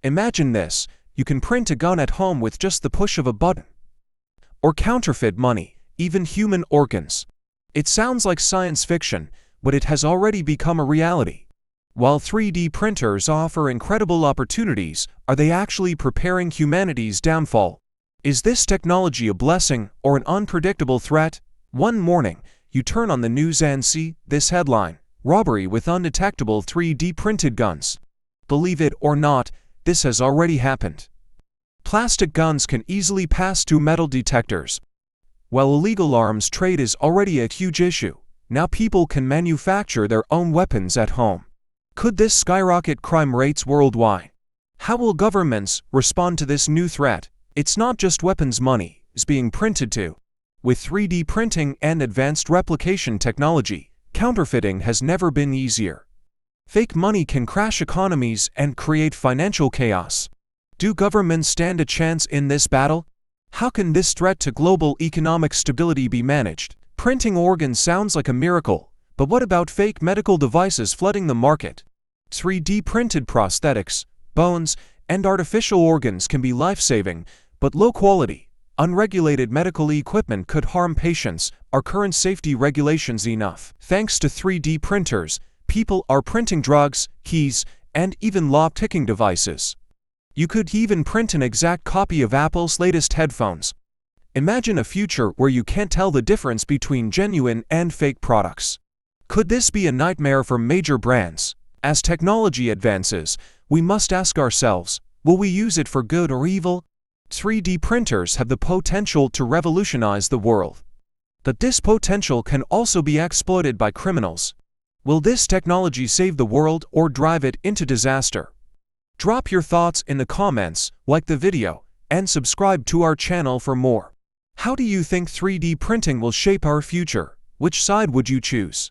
Imagine this, you can print a gun at home with just the push of a button. Or counterfeit money, even human organs. It sounds like science fiction, but it has already become a reality. While 3D printers offer incredible opportunities, are they actually preparing humanity's downfall? Is this technology a blessing or an unpredictable threat? One morning, you turn on the news and see this headline: robbery with undetectable 3D printed guns. Believe it or not, this has already happened. Plastic guns can easily pass through metal detectors. While illegal arms trade is already a huge issue, now people can manufacture their own weapons at home. Could this skyrocket crime rates worldwide? How will governments respond to this new threat? It's not just weapons money is being printed too. With 3D printing and advanced replication technology, counterfeiting has never been easier. Fake money can crash economies and create financial chaos. Do governments stand a chance in this battle? How can this threat to global economic stability be managed? Printing organs sounds like a miracle, but what about fake medical devices flooding the market? 3D printed prosthetics, bones, and artificial organs can be life-saving, but low-quality, unregulated medical equipment could harm patients. Are current safety regulations enough? Thanks to 3D printers, people are printing drugs, keys, and even lock-picking devices. You could even print an exact copy of Apple's latest headphones. Imagine a future where you can't tell the difference between genuine and fake products. Could this be a nightmare for major brands? As technology advances, we must ask ourselves, will we use it for good or evil? 3D printers have the potential to revolutionize the world. But this potential can also be exploited by criminals. Will this technology save the world or drive it into disaster? Drop your thoughts in the comments, like the video, and subscribe to our channel for more. How do you think 3D printing will shape our future? Which side would you choose?